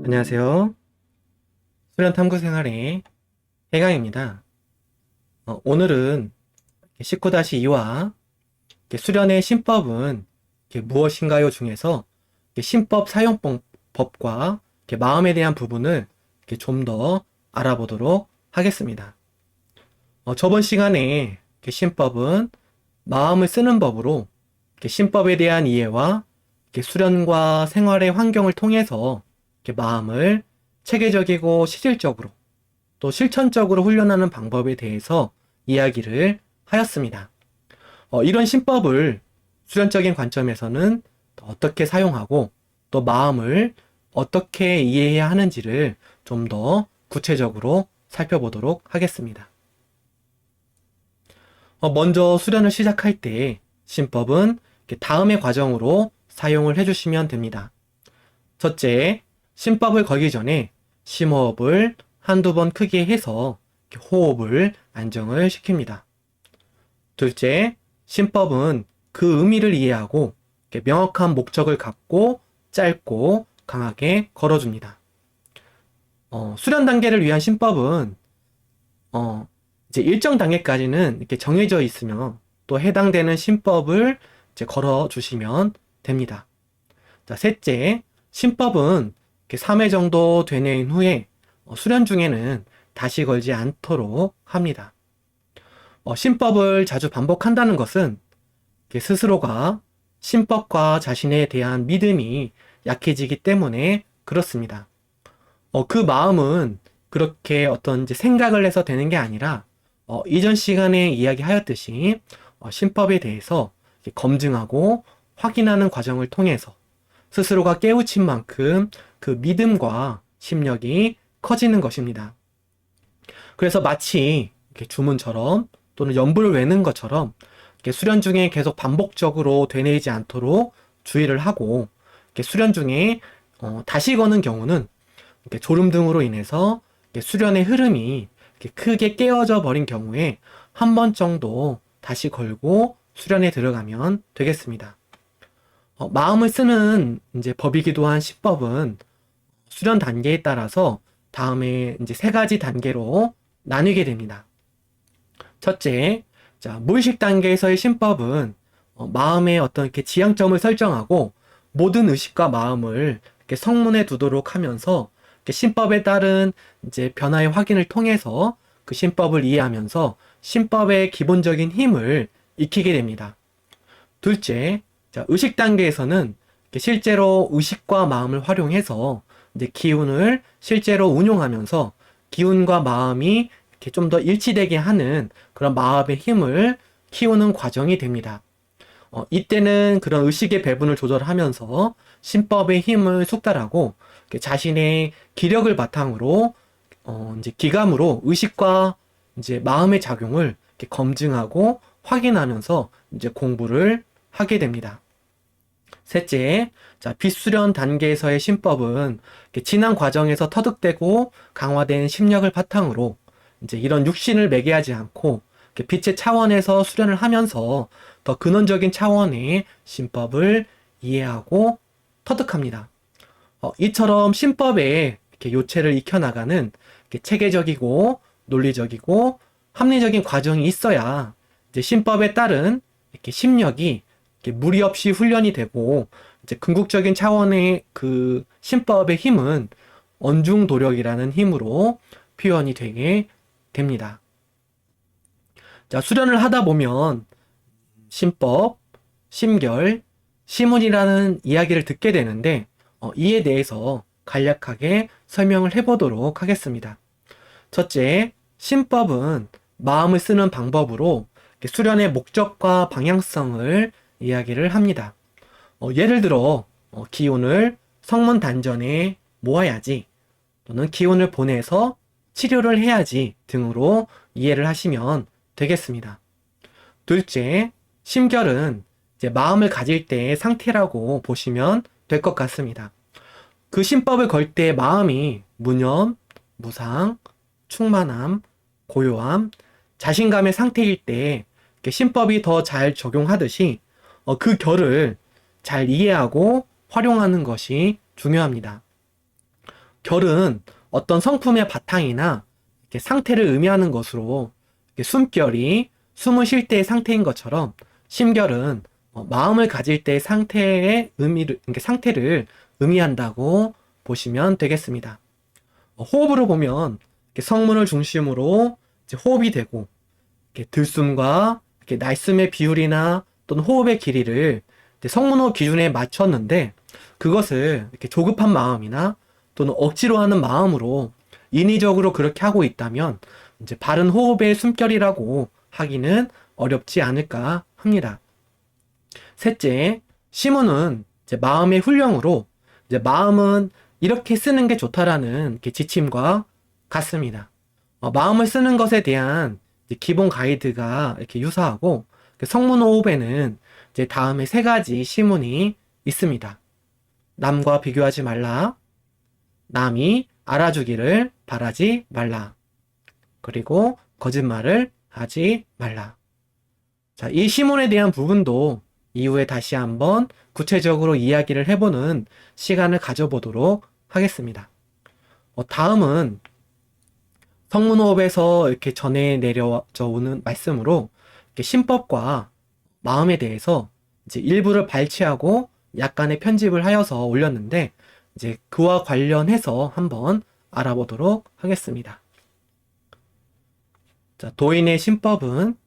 안녕하세요. 수련탐구 생활의 해강입니다. 오늘은 19-2화 수련의 신법은 무엇인가요 중에서 신법 사용법과 마음에 대한 부분을 좀 더 알아보도록 하겠습니다. 저번 시간에 신법은 마음을 쓰는 법으로 신법에 대한 이해와 수련과 생활의 환경을 통해서 마음을 체계적이고 실질적으로 또 실천적으로 훈련하는 방법에 대해서 이야기를 하였습니다. 이런 신법을 수련적인 관점에서는 어떻게 사용하고 또 마음을 어떻게 이해해야 하는지를 좀 더 구체적으로 살펴보도록 하겠습니다. 먼저 수련을 시작할 때 신법은 다음의 과정으로 사용을 해주시면 됩니다. 첫째, 신법을 걸기 전에 심호흡을 한두 번 크게 해서 호흡을 안정을 시킵니다. 둘째, 신법은 그 의미를 이해하고 명확한 목적을 갖고 짧고 강하게 걸어줍니다. 수련 단계를 위한 신법은 이제 일정 단계까지는 이렇게 정해져 있으며 또 해당되는 신법을 이제 걸어주시면 됩니다. 자, 셋째, 신법은 3회 정도 되뇌인 후에 수련 중에는 다시 걸지 않도록 합니다. 신법을 자주 반복한다는 것은 스스로가 신법과 자신에 대한 믿음이 약해지기 때문에 그렇습니다. 그 마음은 그렇게 어떤 이제 생각을 해서 되는 게 아니라 이전 시간에 이야기하였듯이 신법에 대해서 검증하고 확인하는 과정을 통해서 스스로가 깨우친 만큼 그 믿음과 심력이 커지는 것입니다. 그래서 마치 이렇게 주문처럼 또는 연불을 외는 것처럼 수련 중에 계속 반복적으로 되뇌이지 않도록 주의를 하고 수련 중에 다시 거는 경우는 졸음 등으로 인해서 수련의 흐름이 크게 깨어져 버린 경우에 한 번 정도 다시 걸고 수련에 들어가면 되겠습니다. 마음을 쓰는 이제 법이기도 한 신법은 수련 단계에 따라서 다음에 이제 세 가지 단계로 나뉘게 됩니다. 첫째, 자, 무의식 단계에서의 신법은 마음의 어떤 이렇게 지향점을 설정하고 모든 의식과 마음을 이렇게 성문에 두도록 하면서 신법에 따른 이제 변화의 확인을 통해서 그 신법을 이해하면서 신법의 기본적인 힘을 익히게 됩니다. 둘째, 자, 의식 단계에서는 실제로 의식과 마음을 활용해서 이제 기운을 실제로 운용하면서 기운과 마음이 이렇게 좀 더 일치되게 하는 그런 마음의 힘을 키우는 과정이 됩니다. 이때는 그런 의식의 배분을 조절하면서 신법의 힘을 숙달하고 자신의 기력을 바탕으로 이제 기감으로 의식과 이제 마음의 작용을 이렇게 검증하고 확인하면서 이제 공부를 하게 됩니다. 셋째, 자, 비수련 단계에서의 신법은 지난 과정에서 터득되고 강화된 심력을 바탕으로 이제 이런 육신을 매개하지 않고 빛의 차원에서 수련을 하면서 더 근원적인 차원의 신법을 이해하고 터득합니다. 이처럼 신법에 이렇게 요체를 익혀나가는 체계적이고 논리적이고 합리적인 과정이 있어야 이제 신법에 따른 이렇게 심력이 이렇게 무리 없이 훈련이 되고 이제 궁극적인 차원의 그 신법의 힘은 언중도력이라는 힘으로 표현이 되게 됩니다. 자, 수련을 하다 보면 신법, 심결, 시문이라는 이야기를 듣게 되는데 이에 대해서 간략하게 설명을 해보도록 하겠습니다. 첫째, 신법은 마음을 쓰는 방법으로 수련의 목적과 방향성을 이야기를 합니다. 예를 들어 기운을 성문 단전에 모아야지 또는 기운을 보내서 치료를 해야지 등으로 이해를 하시면 되겠습니다. 둘째, 심결은 이제 마음을 가질 때의 상태라고 보시면 될 것 같습니다. 그 신법을 걸 때 마음이 무념, 무상, 충만함, 고요함, 자신감의 상태일 때 신법이 더 잘 적용하듯이 그 결을 잘 이해하고 활용하는 것이 중요합니다. 결은 어떤 성품의 바탕이나 이렇게 상태를 의미하는 것으로 이렇게 숨결이 숨을 쉴 때의 상태인 것처럼 심결은 마음을 가질 때의 상태의 의미를, 그러니까 상태를 의미한다고 보시면 되겠습니다. 호흡으로 보면 이렇게 성문을 중심으로 이제 호흡이 되고 이렇게 들숨과 이렇게 날숨의 비율이나 또는 호흡의 길이를 이제 성문호 기준에 맞췄는데 그것을 이렇게 조급한 마음이나 또는 억지로 하는 마음으로 인위적으로 그렇게 하고 있다면 이제 바른 호흡의 숨결이라고 하기는 어렵지 않을까 합니다. 셋째, 시문은 이제 마음의 훈령으로 이제 마음은 이렇게 쓰는 게 좋다라는 이렇게 지침과 같습니다. 마음을 쓰는 것에 대한 이제 기본 가이드가 이렇게 유사하고 성문호흡에는 이제 다음에 세 가지 시문이 있습니다. 남과 비교하지 말라. 남이 알아주기를 바라지 말라. 그리고 거짓말을 하지 말라. 자, 이 시문에 대한 부분도 이후에 다시 한번 구체적으로 이야기를 해보는 시간을 가져보도록 하겠습니다. 다음은 성문호흡에서 이렇게 전해 내려져 오는 말씀으로 이렇게 신법과 마음에 대해서 이제 일부를 발췌하고 약간의 편집을 하여서 올렸는데 이제 그와 관련해서 한번 알아보도록 하겠습니다. 자, 도인의 신법은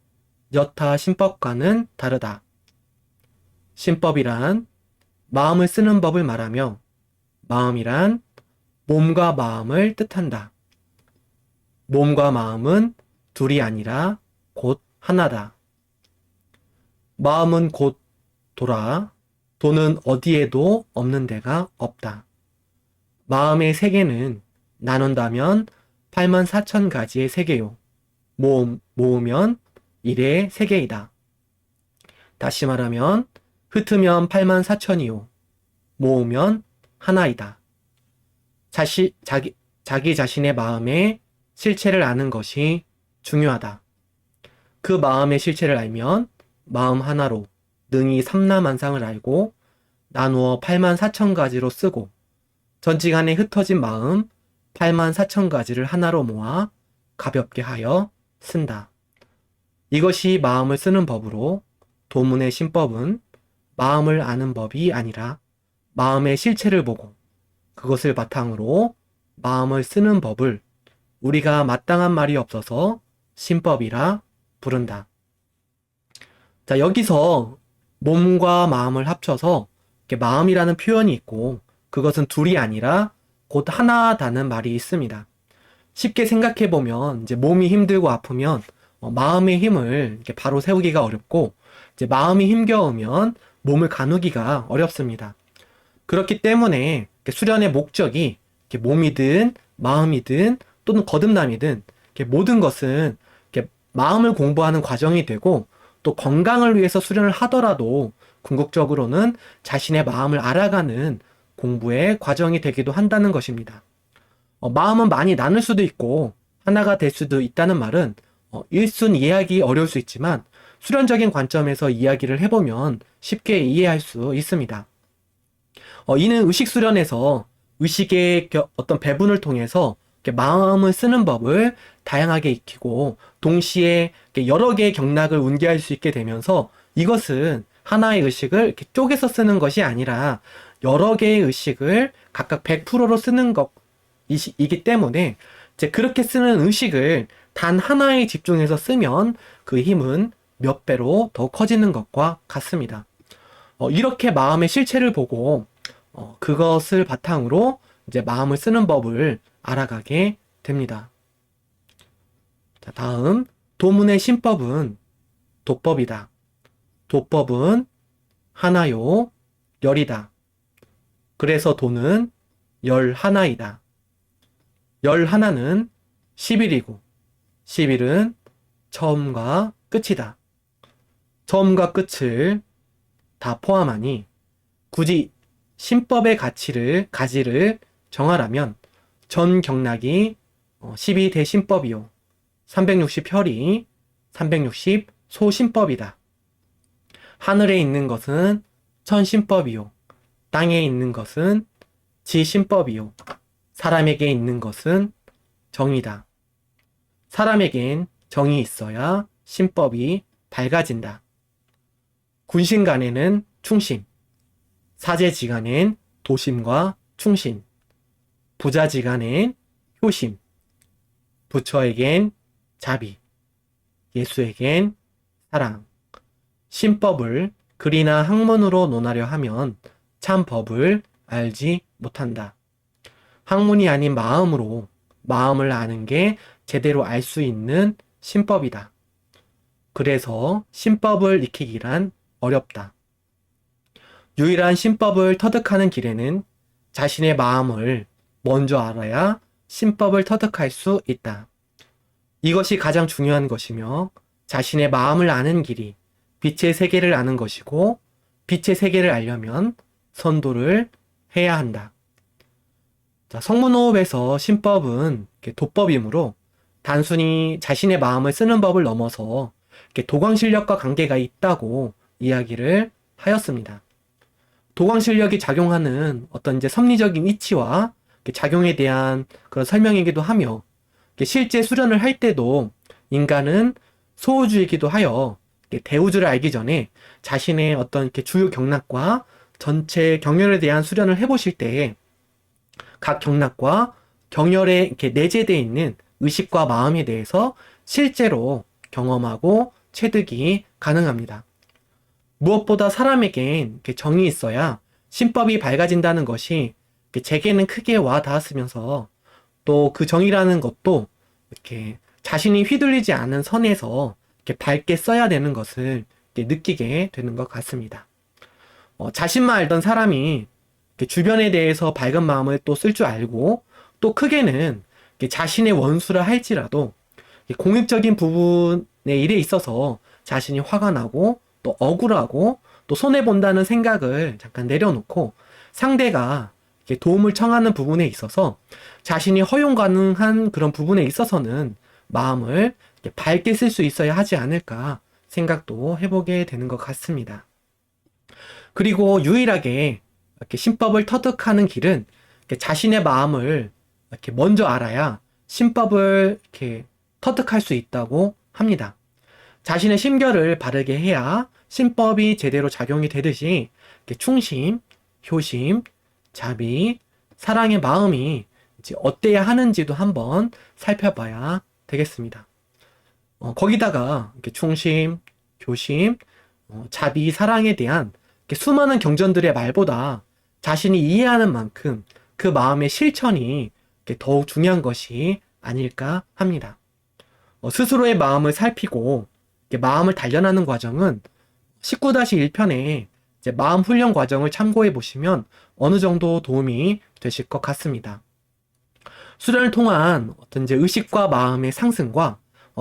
여타 신법과는 다르다. 신법이란 마음을 쓰는 법을 말하며 마음이란 몸과 마음을 뜻한다. 몸과 마음은 둘이 아니라 곧 하나다. 마음은 곧 도라. 도는 어디에도 없는 데가 없다. 마음의 세계는 나눈다면 84,000가지의 세계요. 모으면 1의 세계이다. 다시 말하면 흩으면 84,000이요. 모으면 하나이다. 자기 자신의 마음의 실체를 아는 것이 중요하다. 그 마음의 실체를 알면 마음 하나로 능히 삼라만상을 알고 나누어 84,000가지로 쓰고 전지간에 흩어진 마음 84,000가지를 하나로 모아 가볍게 하여 쓴다. 이것이 마음을 쓰는 법으로 도문의 신법은 마음을 아는 법이 아니라 마음의 실체를 보고 그것을 바탕으로 마음을 쓰는 법을 우리가 마땅한 말이 없어서 신법이라 부른다. 자, 여기서 몸과 마음을 합쳐서 이렇게 마음이라는 표현이 있고 그것은 둘이 아니라 곧 하나다는 말이 있습니다. 쉽게 생각해 보면 이제 몸이 힘들고 아프면 마음의 힘을 이렇게 바로 세우기가 어렵고 이제 마음이 힘겨우면 몸을 가누기가 어렵습니다. 그렇기 때문에 수련의 목적이 이렇게 몸이든 마음이든 또는 거듭남이든 이렇게 모든 것은 이렇게 마음을 공부하는 과정이 되고 또 건강을 위해서 수련을 하더라도 궁극적으로는 자신의 마음을 알아가는 공부의 과정이 되기도 한다는 것입니다. 마음은 많이 나눌 수도 있고 하나가 될 수도 있다는 말은 일순 이해하기 어려울 수 있지만 수련적인 관점에서 이야기를 해보면 쉽게 이해할 수 있습니다. 이는 의식 수련에서 의식의 어떤 배분을 통해서 마음을 쓰는 법을 다양하게 익히고 동시에 여러 개의 경락을 운기할 수 있게 되면서 이것은 하나의 의식을 이렇게 쪼개서 쓰는 것이 아니라 여러 개의 의식을 각각 100%로 쓰는 것이기 때문에 이제 그렇게 쓰는 의식을 단 하나에 집중해서 쓰면 그 힘은 몇 배로 더 커지는 것과 같습니다. 이렇게 마음의 실체를 보고 그것을 바탕으로 이제 마음을 쓰는 법을 알아가게 됩니다. 자, 다음 도문의 신법은 도법이다. 도법은 하나요, 열이다. 그래서 도는 11이다. 11는 10일이고 10일은 처음과 끝이다. 처음과 끝을 다 포함하니 굳이 신법의 가지를 정하라면 전 경락이 12 대신법이요 360혈이 360 소신법이다. 하늘에 있는 것은 천신법이요 땅에 있는 것은 지신법이요 사람에게 있는 것은 정이다. 사람에겐 정이 있어야 신법이 밝아진다. 군신간에는 충심, 사제지간엔 도심과 충신, 부자지간엔 효심, 부처에겐 자비, 예수에겐 사랑. 신법을 글이나 학문으로 논하려 하면 참 법을 알지 못한다. 학문이 아닌 마음으로 마음을 아는 게 제대로 알 수 있는 신법이다. 그래서 신법을 익히기란 어렵다. 유일한 신법을 터득하는 길에는 자신의 마음을 먼저 알아야 신법을 터득할 수 있다. 이것이 가장 중요한 것이며 자신의 마음을 아는 길이 빛의 세계를 아는 것이고 빛의 세계를 알려면 선도를 해야 한다. 자, 성문호흡에서 신법은 도법이므로 단순히 자신의 마음을 쓰는 법을 넘어서 도광 실력과 관계가 있다고 이야기를 하였습니다. 도광 실력이 작용하는 어떤 이제 섭리적인 이치와 작용에 대한 그런 설명이기도 하며 실제 수련을 할 때도 인간은 소우주이기도 하여 대우주를 알기 전에 자신의 어떤 주요 경락과 전체 경혈에 대한 수련을 해보실 때 각 경락과 경혈에 이렇게 내재되어 있는 의식과 마음에 대해서 실제로 경험하고 체득이 가능합니다. 무엇보다 사람에겐 정이 있어야 신법이 밝아진다는 것이 제게는 크게 와 닿았으면서 또 그 정이라는 것도 이렇게 자신이 휘둘리지 않은 선에서 이렇게 밝게 써야 되는 것을 느끼게 되는 것 같습니다. 자신만 알던 사람이 주변에 대해서 밝은 마음을 또 쓸 줄 알고 또 크게는 자신의 원수라 할지라도 공익적인 부분의 일에 있어서 자신이 화가 나고 또 억울하고 또 손해본다는 생각을 잠깐 내려놓고 상대가 도움을 청하는 부분에 있어서 자신이 허용 가능한 그런 부분에 있어서는 마음을 밝게 쓸 수 있어야 하지 않을까 생각도 해보게 되는 것 같습니다. 그리고 유일하게 이렇게 신법을 터득하는 길은 자신의 마음을 이렇게 먼저 알아야 신법을 이렇게 터득할 수 있다고 합니다. 자신의 심결을 바르게 해야 신법이 제대로 작용이 되듯이 충심, 효심, 자비, 사랑의 마음이 이제 어때야 하는지도 한번 살펴봐야 되겠습니다. 거기다가 이렇게 충심, 효심, 자비, 사랑에 대한 수많은 경전들의 말보다 자신이 이해하는 만큼 그 마음의 실천이 더욱 중요한 것이 아닐까 합니다. 스스로의 마음을 살피고 마음을 단련하는 과정은 19-1편에 마음 훈련 과정을 참고해 보시면 어느 정도 도움이 되실 것 같습니다. 수련을 통한 어떤 이제 의식과 마음의 상승과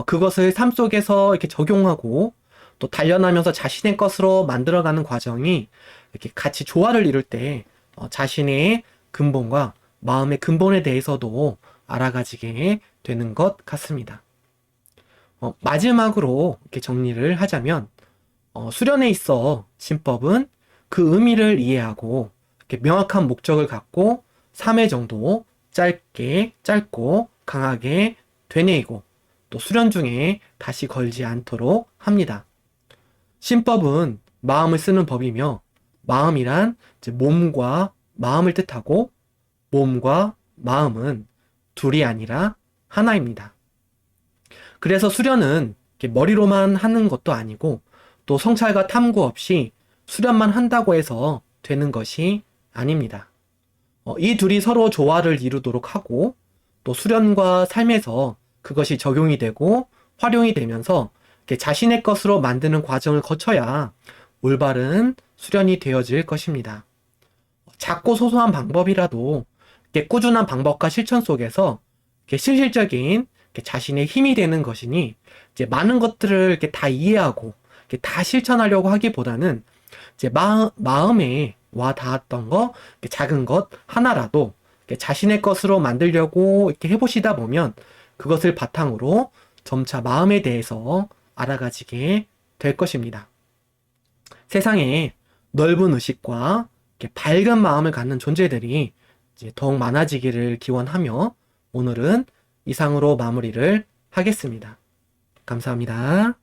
그것을 삶 속에서 이렇게 적용하고 또 단련하면서 자신의 것으로 만들어가는 과정이 이렇게 같이 조화를 이룰 때 자신의 근본과 마음의 근본에 대해서도 알아가지게 되는 것 같습니다. 마지막으로 이렇게 정리를 하자면 수련에 있어 신법은 그 의미를 이해하고 이렇게 명확한 목적을 갖고 3회 정도 짧고 강하게 되뇌이고 또 수련 중에 다시 걸지 않도록 합니다. 신법은 마음을 쓰는 법이며 마음이란 이제 몸과 마음을 뜻하고 몸과 마음은 둘이 아니라 하나입니다. 그래서 수련은 이렇게 머리로만 하는 것도 아니고 또 성찰과 탐구 없이 수련만 한다고 해서 되는 것이 아닙니다. 이 둘이 서로 조화를 이루도록 하고 또 수련과 삶에서 그것이 적용이 되고 활용이 되면서 자신의 것으로 만드는 과정을 거쳐야 올바른 수련이 되어질 것입니다. 작고 소소한 방법이라도 꾸준한 방법과 실천 속에서 실질적인 자신의 힘이 되는 것이니 이제 많은 것들을 이렇게 다 이해하고 이렇게 다 실천하려고 하기보다는 이제 마음에 와 닿았던 거, 작은 것 하나라도 자신의 것으로 만들려고 이렇게 해보시다 보면 그것을 바탕으로 점차 마음에 대해서 알아가지게 될 것입니다. 세상에 넓은 의식과 밝은 마음을 갖는 존재들이 이제 더욱 많아지기를 기원하며 오늘은 이상으로 마무리를 하겠습니다. 감사합니다.